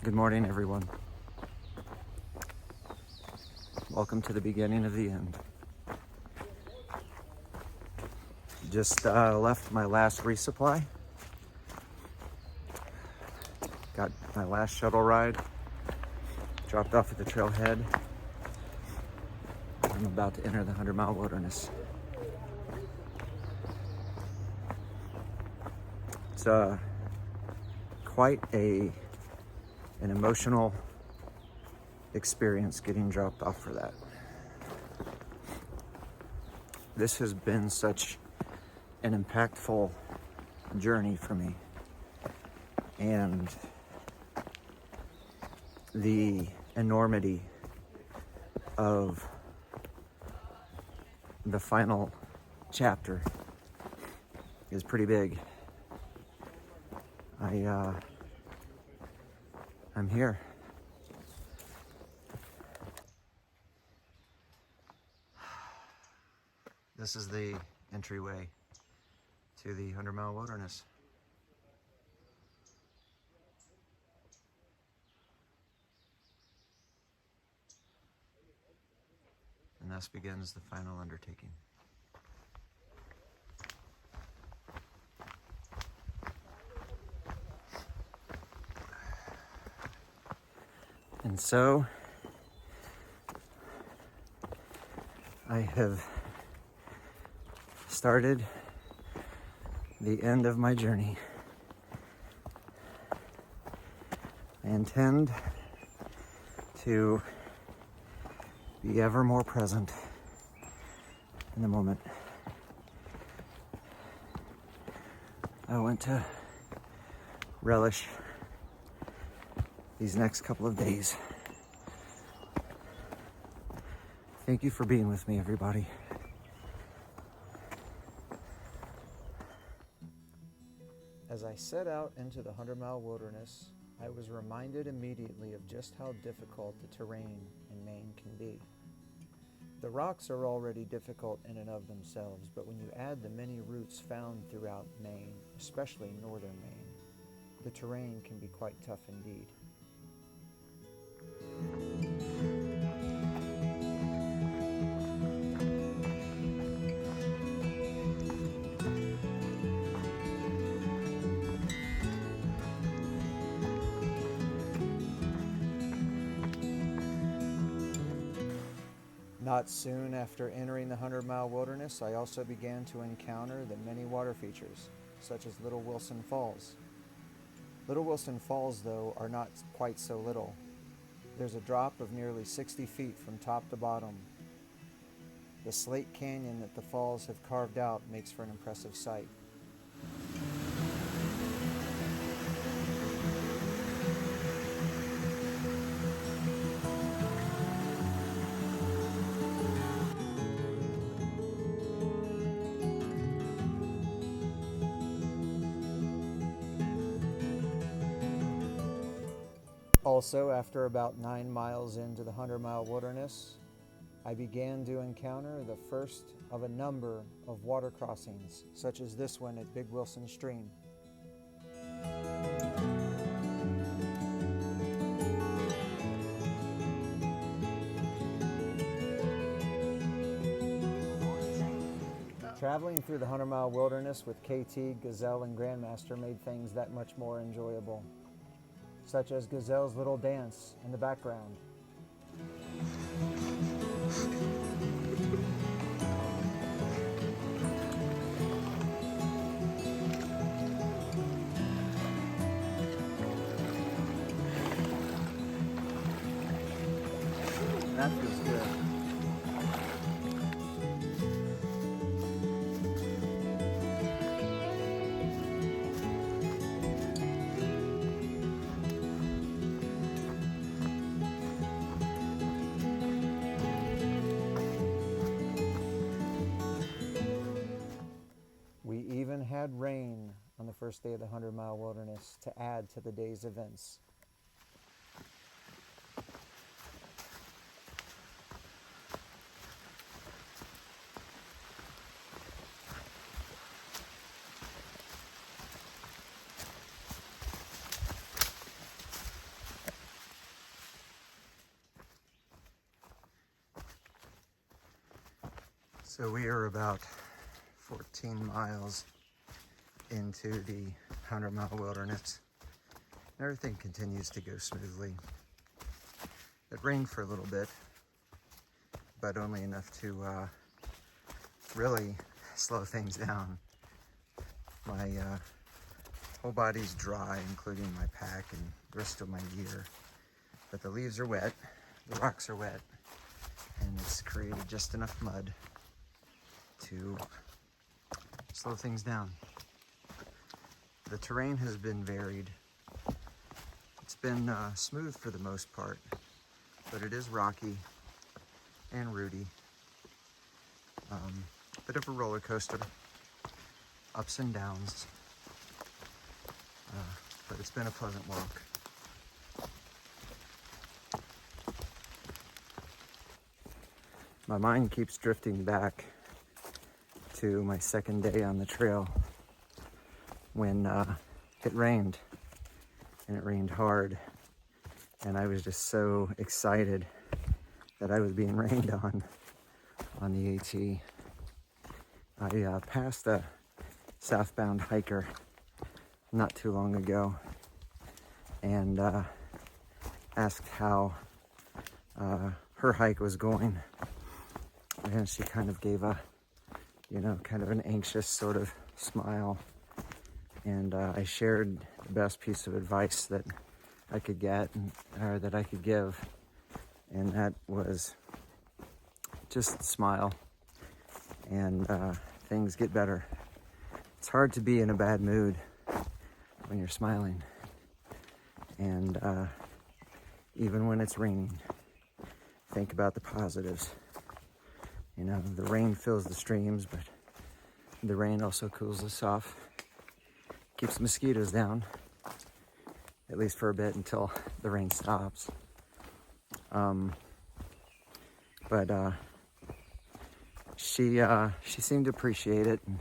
Good morning, everyone. Welcome to the beginning of the end. Just left my last resupply. Got my last shuttle ride. Dropped off at the trailhead. I'm about to enter the 100-mile wilderness. It's quite an emotional experience getting dropped off for that. This has been such an impactful journey for me, and the enormity of the final chapter is pretty big. I'm here. This is the entryway to the 100-mile wilderness. And thus begins the final undertaking. And so I have started the end of my journey. I intend to be ever more present in the moment. I want to relish these next couple of days. Thank you for being with me, everybody. As I set out into the 100-mile wilderness, I was reminded immediately of just how difficult the terrain in Maine can be. The rocks are already difficult in and of themselves, but when you add the many routes found throughout Maine, especially northern Maine, the terrain can be quite tough indeed. Not soon after entering the 100-mile wilderness, I also began to encounter the many water features, such as Little Wilson Falls. Little Wilson Falls, though, are not quite so little. There's a drop of nearly 60 feet from top to bottom. The slate canyon that the falls have carved out makes for an impressive sight. Also, after about 9 miles into the 100-mile wilderness, I began to encounter the first of a number of water crossings, such as this one at Big Wilson Stream. Traveling through the 100-mile wilderness with KT, Gazelle, and Grandmaster made things that much more enjoyable, such as Gazelle's little dance in the background. That feels good. We even had rain on the first day of the 100-mile wilderness to add to the day's events. So we are about 14 miles into the 100-mile wilderness. Everything continues to go smoothly. It rained for a little bit, but only enough to really slow things down. My whole body's dry, including my pack and the rest of my gear. But the leaves are wet, the rocks are wet, and it's created just enough mud to slow things down. The terrain has been varied. It's been smooth for the most part, but it is rocky and rooty. Bit of a roller coaster, ups and downs, but it's been a pleasant walk. My mind keeps drifting back to my second day on the trail when it rained, and it rained hard, and I was just so excited that I was being rained on the AT. I passed a southbound hiker not too long ago and asked how her hike was going, and she kind of gave a, kind of an anxious sort of smile, and I shared the best piece of advice that I could get, or that I could give, and that was just smile, and things get better. It's hard to be in a bad mood when you're smiling, and even when it's raining, think about the positives. The rain fills the streams, but the rain also cools us off, keeps the mosquitoes down, at least for a bit until the rain stops. But she seemed to appreciate it, and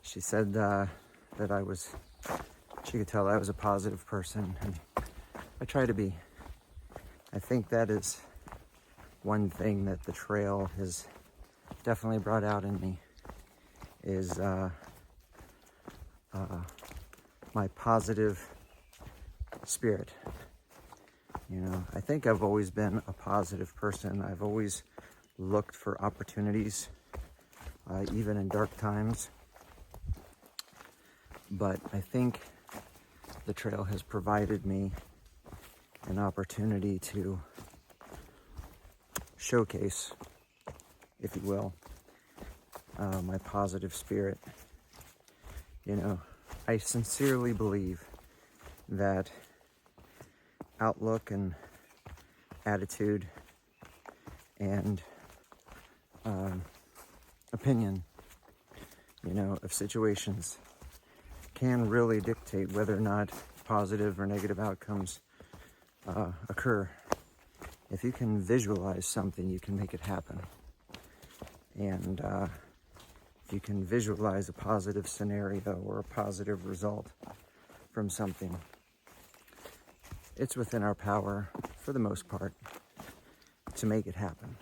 she said that she could tell I was a positive person, and I try to be. I think that is one thing that the trail has definitely brought out in me, is my positive spirit. I think I've always been a positive person. I've always looked for opportunities, even in dark times. But I think the trail has provided me an opportunity to showcase, if you will, my positive spirit. I sincerely believe that outlook and attitude and opinion, of situations can really dictate whether or not positive or negative outcomes occur. If you can visualize something, you can make it happen. And if you can visualize a positive scenario or a positive result from something, it's within our power, for the most part, to make it happen.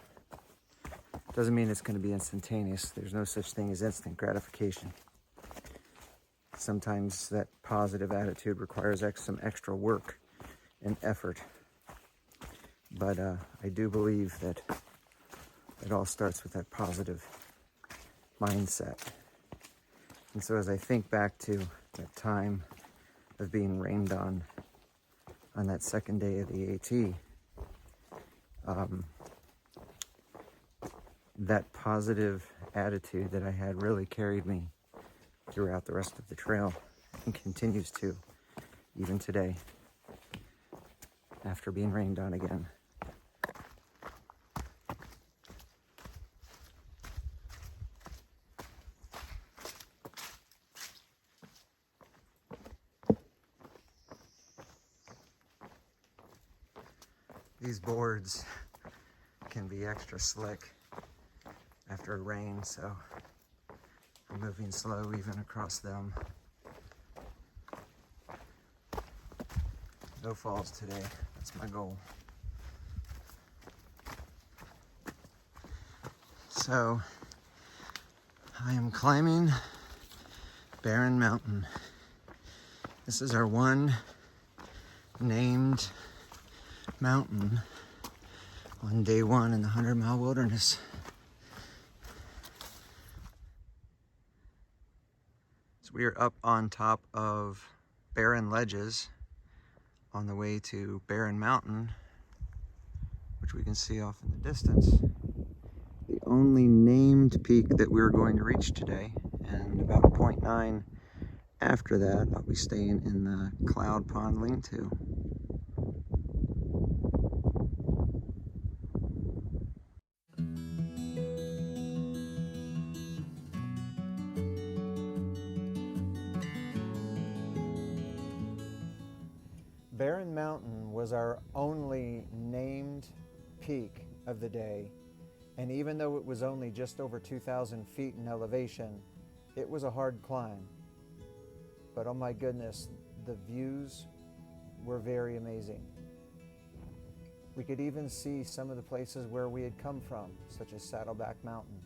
Doesn't mean it's going to be instantaneous. There's no such thing as instant gratification. Sometimes that positive attitude requires some extra work and effort. But I do believe that it all starts with that positive mindset. And so as I think back to that time of being rained on that second day of the AT, that positive attitude that I had really carried me throughout the rest of the trail, and continues to, even today, after being rained on again. These boards can be extra slick after a rain, so I'm moving slow even across them. No falls today, that's my goal. So I am climbing Barren Mountain. This is our one named mountain on day one in the 100-mile wilderness. So we are up on top of barren ledges on the way to Barren Mountain, which we can see off in the distance. The only named peak that we're going to reach today, and about 0.9 after that, I'll be staying in the Cloud Pond lean-to. Barren Mountain was our only named peak of the day, and even though it was only just over 2,000 feet in elevation, it was a hard climb. But oh my goodness, the views were very amazing. We could even see some of the places where we had come from, such as Saddleback Mountain.